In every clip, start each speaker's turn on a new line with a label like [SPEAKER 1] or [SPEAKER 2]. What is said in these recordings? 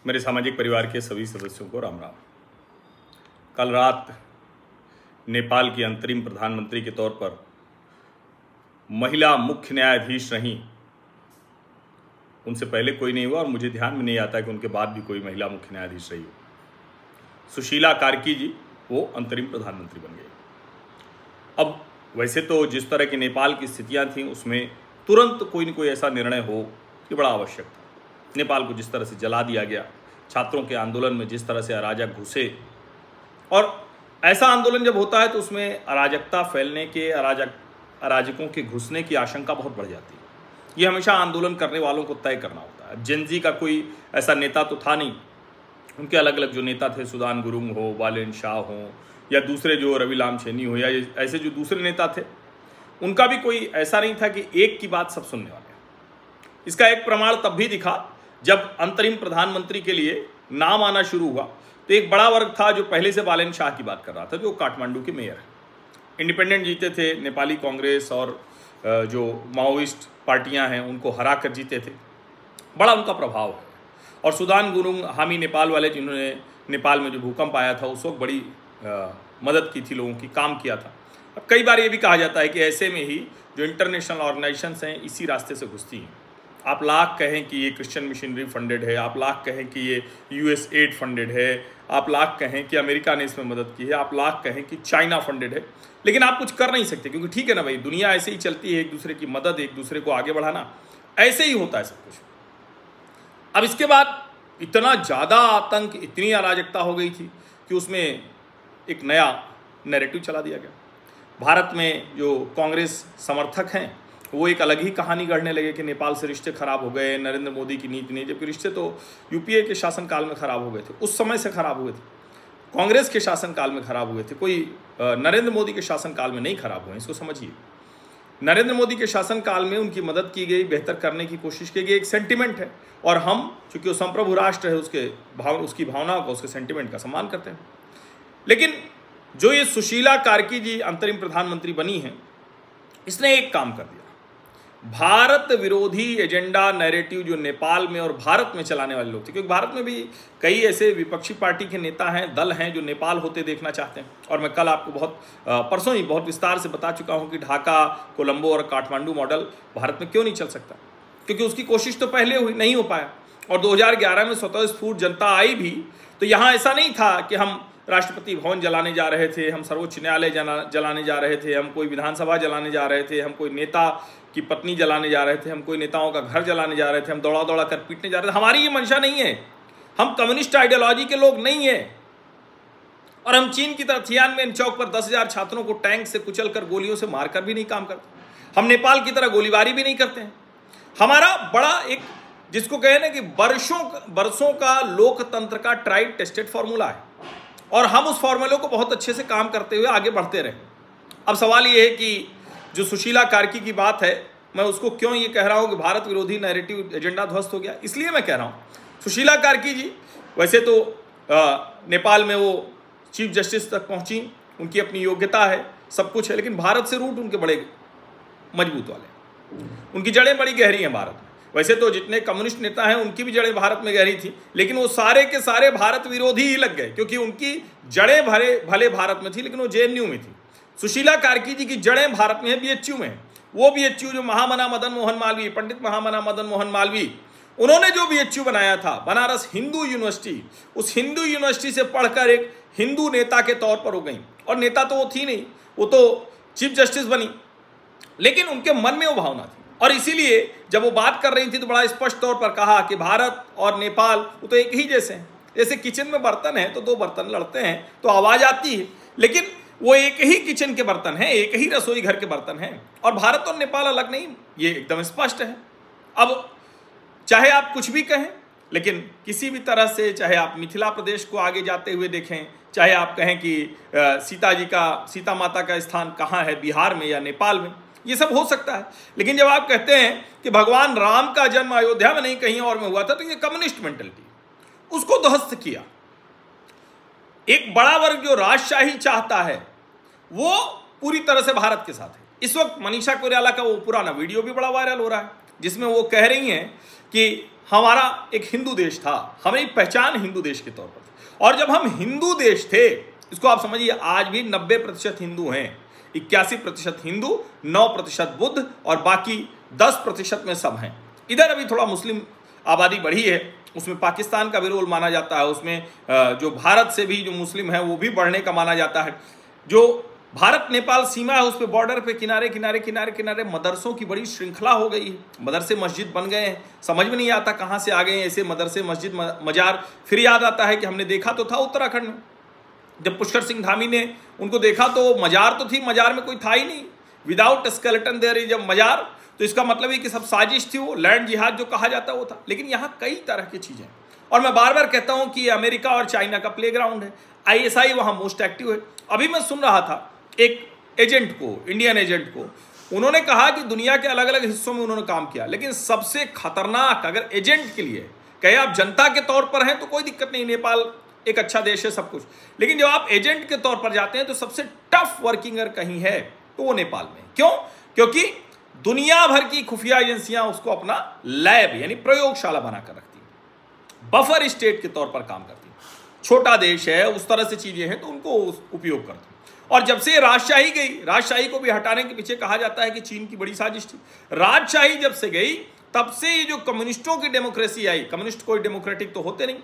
[SPEAKER 1] मेरे सामाजिक परिवार के सभी सदस्यों को राम राम। कल रात नेपाल की अंतरिम प्रधानमंत्री के तौर पर महिला मुख्य न्यायाधीश रहीं, उनसे पहले कोई नहीं हुआ और मुझे ध्यान में नहीं आता कि उनके बाद भी कोई महिला मुख्य न्यायाधीश रही हो। सुशीला कार्की जी वो अंतरिम प्रधानमंत्री बन गए। अब वैसे तो जिस तरह की नेपाल की स्थितियां थीं उसमें तुरंत कोई न कोई ऐसा निर्णय हो कि बड़ा आवश्यक था। नेपाल को जिस तरह से जला दिया गया, छात्रों के आंदोलन में जिस तरह से अराजक घुसे, और ऐसा आंदोलन जब होता है तो उसमें अराजकता फैलने के, अराजकों के घुसने की आशंका बहुत बढ़ जाती है। ये हमेशा आंदोलन करने वालों को तय करना होता है। जेनजी का कोई ऐसा नेता तो था नहीं, उनके अलग अलग जो नेता थे, सुदान गुरुंग हो, बालेन शाह हो, या दूसरे जो रवि लामछेनी हो, या ऐसे जो दूसरे नेता थे, उनका भी कोई ऐसा नहीं था कि एक की बात सब सुनने वाले। इसका एक प्रमाण तब भी दिखा जब अंतरिम प्रधानमंत्री के लिए नाम आना शुरू हुआ तो एक बड़ा वर्ग था जो पहले से बालेन शाह की बात कर रहा था, जो काठमांडू के मेयर हैं। इंडिपेंडेंट जीते थे, नेपाली कांग्रेस और जो माओइस्ट पार्टियां हैं उनको हरा कर जीते थे, बड़ा उनका प्रभाव है। और सुदान गुरुंग हामी नेपाल वाले, जिन्होंने नेपाल में जो भूकंप आया था उस वक्त बड़ी मदद की थी, लोगों की काम किया था। अब कई बार ये भी कहा जाता है कि ऐसे में ही जो इंटरनेशनल ऑर्गेनाइजेशंस हैं इसी रास्ते से घुसती हैं। आप लाख कहें कि ये क्रिश्चियन मिशनरी फंडेड है, आप लाख कहें कि ये यूएस एड फंडेड है, आप लाख कहें कि अमेरिका ने इसमें मदद की है, आप लाख कहें कि चाइना फंडेड है, लेकिन आप कुछ कर नहीं सकते, क्योंकि ठीक है ना भाई, दुनिया ऐसे ही चलती है, एक दूसरे की मदद, एक दूसरे को आगे बढ़ाना, ऐसे ही होता है सब कुछ। अब इसके बाद इतना ज़्यादा आतंक, इतनी अराजकता हो गई थी कि उसमें एक नया नैरेटिव चला दिया गया। भारत में जो कांग्रेस समर्थक हैं वो एक अलग ही कहानी गढ़ने लगे कि नेपाल से रिश्ते खराब हो गए, नरेंद्र मोदी की नीति नहीं, जबकि रिश्ते तो यूपीए के शासनकाल में खराब हो गए थे, उस समय से खराब हुए थे, कांग्रेस के शासनकाल में खराब हुए थे, कोई नरेंद्र मोदी के शासनकाल में नहीं खराब हुए। इसको समझिए, नरेंद्र मोदी के शासनकाल में उनकी मदद की गई, बेहतर करने की कोशिश की गई, एक सेंटिमेंट है, और हम चूंकि वो संप्रभु राष्ट्र है उसकी भावनाओं का, उसके सेंटिमेंट का सम्मान करते हैं। लेकिन जो ये सुशीला कार्की जी अंतरिम प्रधानमंत्री बनी हैं, इसने एक काम कर दिया, भारत विरोधी एजेंडा नैरेटिव जो नेपाल में और भारत में चलाने वाले लोग थे, क्योंकि भारत में भी कई ऐसे विपक्षी पार्टी के नेता हैं, दल हैं जो नेपाल होते देखना चाहते हैं। और मैं कल आपको परसों ही बहुत विस्तार से बता चुका हूं कि ढाका, कोलंबो और काठमांडू मॉडल भारत में क्यों नहीं चल सकता, क्योंकि उसकी कोशिश तो पहले हुई, नहीं हो पाया। और 2011 में स्वतःस्फूर्त जनता आई भी तो यहाँ ऐसा नहीं था कि हम राष्ट्रपति भवन जलाने जा रहे थे, हम सर्वोच्च न्यायालय जलाने जा रहे थे, हम कोई विधानसभा जलाने जा रहे थे, हम कोई नेता की पत्नी जलाने जा रहे थे, हम कोई नेताओं का घर जलाने जा रहे थे, हम दौड़ा दौड़ा कर पीटने जा रहे थे। हमारी ये मंशा नहीं है, हम कम्युनिस्ट आइडियोलॉजी के लोग नहीं है। और हम चीन की तरह थियानमेन चौक पर 10,000 छात्रों को टैंक से कुचल कर, गोलियों से मारकर भी नहीं काम करते। हम नेपाल की तरह गोलीबारी भी नहीं करते हैं। हमारा बड़ा एक, जिसको कहे ना कि बरसों का लोकतंत्र का ट्राइड टेस्टेड फॉर्मूला है, और हम उस फॉर्मूले को बहुत अच्छे से काम करते हुए आगे बढ़ते रहे। अब सवाल ये है कि जो सुशीला कार्की की बात है, मैं उसको क्यों ये कह रहा हूं कि भारत विरोधी नैरेटिव एजेंडा ध्वस्त हो गया, इसलिए मैं कह रहा हूं सुशीला कार्की जी वैसे तो नेपाल में वो चीफ जस्टिस तक पहुंची, उनकी अपनी योग्यता है, सब कुछ है, लेकिन भारत से रूट उनके बड़े मजबूत वाले, उनकी जड़ें बड़ी गहरी हैं भारत में। वैसे तो जितने कम्युनिस्ट नेता हैं उनकी भी जड़ें भारत में गहरी थी, लेकिन वो सारे के सारे भारत विरोधी ही लग गए, क्योंकि उनकी जड़ें भले भारत में थी, लेकिन वो जेएनयू में थी। सुशीला कार्की जी की जड़ें भारत में है, बीएचयू में है। वो बीएचयू जो महामना मदन मोहन मालवीय, पंडित महामना मदन मोहन मालवीय, उन्होंने जो बीएचयू बनाया था, बनारस हिंदू यूनिवर्सिटी, उस हिंदू यूनिवर्सिटी से पढ़कर एक हिंदू नेता के तौर पर हो गई। और नेता तो वो थी नहीं, वो तो चीफ जस्टिस बनी, लेकिन उनके मन में वो भावना थी। और इसीलिए जब वो बात कर रही थी तो बड़ा स्पष्ट तौर पर कहा कि भारत और नेपाल वो तो एक ही जैसे हैं। जैसे किचन में बर्तन है तो दो बर्तन लड़ते हैं तो आवाज आती है, लेकिन वो एक ही किचन के बर्तन हैं, एक ही रसोई घर के बर्तन हैं, और भारत और नेपाल अलग नहीं, ये एकदम स्पष्ट है। अब चाहे आप कुछ भी कहें, लेकिन किसी भी तरह से, चाहे आप मिथिला प्रदेश को आगे जाते हुए देखें, चाहे आप कहें कि सीता माता का स्थान कहाँ है, बिहार में या नेपाल में, ये सब हो सकता है। लेकिन जब आप कहते हैं कि भगवान राम का जन्म अयोध्या में नहीं कहीं और में हुआ था, तो ये कम्युनिस्ट मेंटलिटी, उसको ध्वस्त किया। एक बड़ा वर्ग जो राजशाही चाहता है वो पूरी तरह से भारत के साथ है। इस वक्त मनीषा कोइराला का वो पुराना वीडियो भी बड़ा वायरल हो रहा है, जिसमें वो कह रही हैं कि हमारा एक हिंदू देश था, हमारी पहचान हिंदू देश के तौर पर थी। और जब हम हिंदू देश थे, इसको आप समझिए, आज भी 90% हिंदू हैं, 81% हिंदू, 9% बुद्ध और बाकी 10% में सब हैं। इधर अभी थोड़ा मुस्लिम आबादी बढ़ी है, उसमें पाकिस्तान का भी रोल माना जाता है, उसमें जो भारत से भी जो मुस्लिम है वो भी बढ़ने का माना जाता है। जो भारत नेपाल सीमा है उस पे बॉर्डर पे किनारे किनारे किनारे किनारे मदरसों की बड़ी श्रृंखला हो गई है, मदरसे मस्जिद बन गए हैं, समझ में नहीं आता कहाँ से आ गए हैं ऐसे मदरसे मस्जिद मजार। फिर याद आता है कि हमने देखा तो था उत्तराखंड में, जब पुष्कर सिंह धामी ने उनको देखा तो मजार तो थी, मजार में कोई था ही नहीं, without skeleton there is a मजार, तो इसका मतलब है कि सब साजिश थी, वो लैंड जिहाद जो कहा जाता है वो था। लेकिन यहाँ कई तरह की चीज़ें, और मैं बार बार कहता हूँ कि अमेरिका और चाइना का प्लेग्राउंड है, ISI वहाँ मोस्ट एक्टिव है। अभी मैं सुन रहा था एक एजेंट को, इंडियन एजेंट को, उन्होंने कहा कि दुनिया के अलग अलग हिस्सों में उन्होंने काम किया, लेकिन सबसे खतरनाक अगर एजेंट के लिए कहे, आप जनता के तौर पर हैं तो कोई दिक्कत नहीं, नेपाल एक अच्छा देश है सब कुछ, लेकिन जब आप एजेंट के तौर पर जाते हैं तो सबसे टफ वर्किंग अगर कहीं है तो वो नेपाल में। क्यों? क्योंकि दुनिया भर की खुफिया एजेंसियां उसको अपना लैब यानी प्रयोगशाला बनाकर रखती हैं, बफर स्टेट के तौर पर काम करती हैं। छोटा देश है, उस तरह से चीजें हैं तो उनको उपयोग करते हैं। और जब से राजशाही गई, राजशाही को भी हटाने के पीछे कहा जाता है कि चीन की बड़ी साजिश थी। राजशाही जब से गई तब से ये जो कम्युनिस्टों की डेमोक्रेसी आई, कम्युनिस्ट कोई डेमोक्रेटिक तो होते नहीं,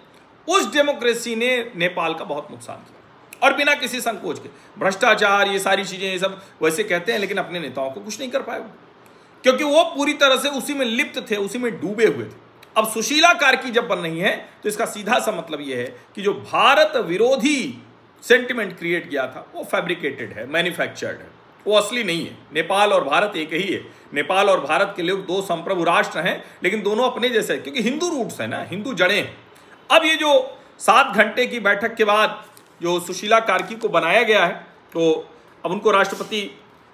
[SPEAKER 1] उस डेमोक्रेसी ने नेपाल का बहुत नुकसान किया, और बिना किसी संकोच के। भ्रष्टाचार, ये सारी चीजें, ये सब वैसे कहते हैं, लेकिन अपने नेताओं को कुछ नहीं कर पाए, क्योंकि वो पूरी तरह से उसी में लिप्त थे, उसी में डूबे हुए थे। अब सुशीला कार्की जब बन रही है तो इसका सीधा सा मतलब यह है कि जो भारत विरोधी सेंटिमेंट क्रिएट किया था वो फैब्रिकेटेड है, मैन्युफैक्चर्ड है, वो असली नहीं है। नेपाल और भारत एक ही है, नेपाल और भारत के लोग दो संप्रभु राष्ट्र हैं, लेकिन दोनों अपने जैसे हैं, क्योंकि हिंदू रूट्स है ना, हिंदू जड़ें हैं। अब ये जो 7 घंटे की बैठक के बाद जो सुशीला कार्की को बनाया गया है, तो अब उनको राष्ट्रपति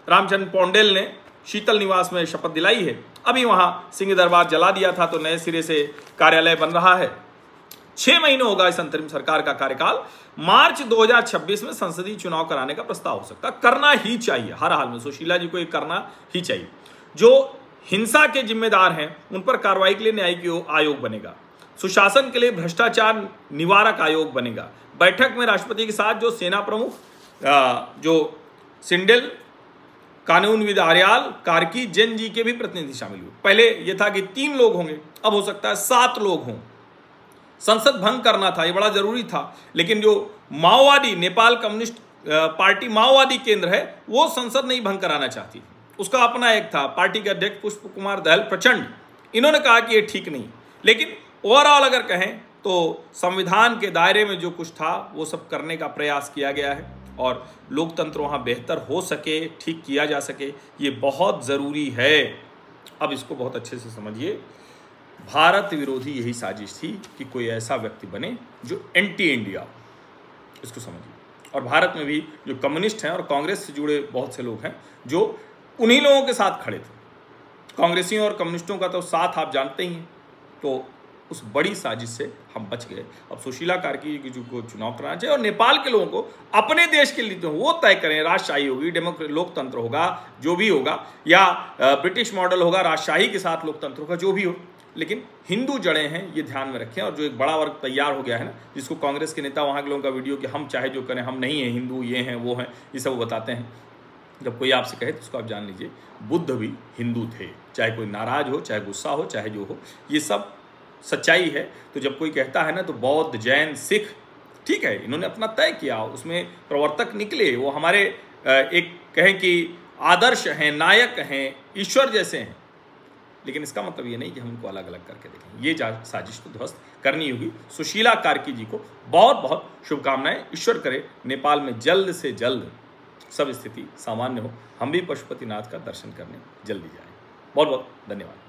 [SPEAKER 1] रामचंद्र पौंडेल ने शीतल निवास में शपथ दिलाई है। अभी वहाँ सिंह दरबार जला दिया था, तो नए सिरे से कार्यालय बन रहा है। 6 महीने होगा इस अंतरिम सरकार का कार्यकाल। मार्च 2026 में संसदीय चुनाव कराने का प्रस्ताव हो सकता, करना ही चाहिए हर हाल में, सुशीला जी को ये करना ही चाहिए। जो हिंसा के जिम्मेदार हैं उन पर कार्रवाई के लिए न्यायिक आयोग बनेगा, सुशासन के लिए भ्रष्टाचार निवारक आयोग बनेगा। बैठक में राष्ट्रपति के साथ जो सेना प्रमुख जो सिंडेल, कानूनविद आर्याल, कार्की, जैन जी के भी प्रतिनिधि शामिल हुए। पहले यह था कि 3 लोग होंगे, अब हो सकता है 7 लोग हों। संसद भंग करना था, ये बड़ा जरूरी था, लेकिन जो माओवादी, नेपाल कम्युनिस्ट पार्टी माओवादी केंद्र है, वो संसद नहीं भंग कराना चाहती, उसका अपना एक था। पार्टी के अध्यक्ष पुष्प कुमार दहल प्रचंड, इन्होंने कहा कि ये ठीक नहीं। लेकिन ओवरऑल अगर कहें तो संविधान के दायरे में जो कुछ था वो सब करने का प्रयास किया गया है, और लोकतंत्र वहाँ बेहतर हो सके, ठीक किया जा सके, ये बहुत ज़रूरी है। अब इसको बहुत अच्छे से समझिए, भारत विरोधी यही साजिश थी कि कोई ऐसा व्यक्ति बने जो एंटी इंडिया हो, इसको समझिए। और भारत में भी जो कम्युनिस्ट हैं और कांग्रेस से जुड़े बहुत से लोग हैं जो उन्हीं लोगों के साथ खड़े थे। कांग्रेसियों और कम्युनिस्टों का तो साथ आप जानते ही हैं, तो उस बड़ी साजिश से हम बच गए। अब सुशीला कार्की की को चुनाव कराना चाहिए, और नेपाल के लोगों को अपने देश के लिए तो वो तय करें, राजशाही होगी, लोकतंत्र होगा, जो भी होगा, या ब्रिटिश मॉडल होगा, राजशाही के साथ लोकतंत्र होगा, जो भी हो, लेकिन हिंदू जड़ें हैं, ये ध्यान में रखें। और जो एक बड़ा वर्ग तैयार हो गया है ना, जिसको कांग्रेस के नेता, वहाँ के लोगों का वीडियो कि हम चाहे जो करें, हम नहीं हैं हिंदू, ये हैं वो हैं, ये सब बताते हैं। जब कोई आपसे कहे तो उसको आप जान लीजिए, बुद्ध भी हिंदू थे, चाहे कोई नाराज हो, चाहे गुस्सा हो, चाहे जो हो, ये सब सच्चाई है। तो जब कोई कहता है ना, तो बौद्ध, जैन, सिख, ठीक है, इन्होंने अपना तय किया, उसमें प्रवर्तक निकले, वो हमारे एक कहें कि आदर्श हैं, नायक हैं, ईश्वर जैसे हैं, लेकिन इसका मतलब ये नहीं कि हम उनको अलग अलग करके देखें। ये साजिश तो ध्वस्त करनी होगी। सुशीला कार्की जी को बहुत बहुत शुभकामनाएं। ईश्वर करे नेपाल में जल्द से जल्द सब स्थिति सामान्य हो, हम भी पशुपतिनाथ का दर्शन करने जल्दी जाएं। बहुत बहुत धन्यवाद।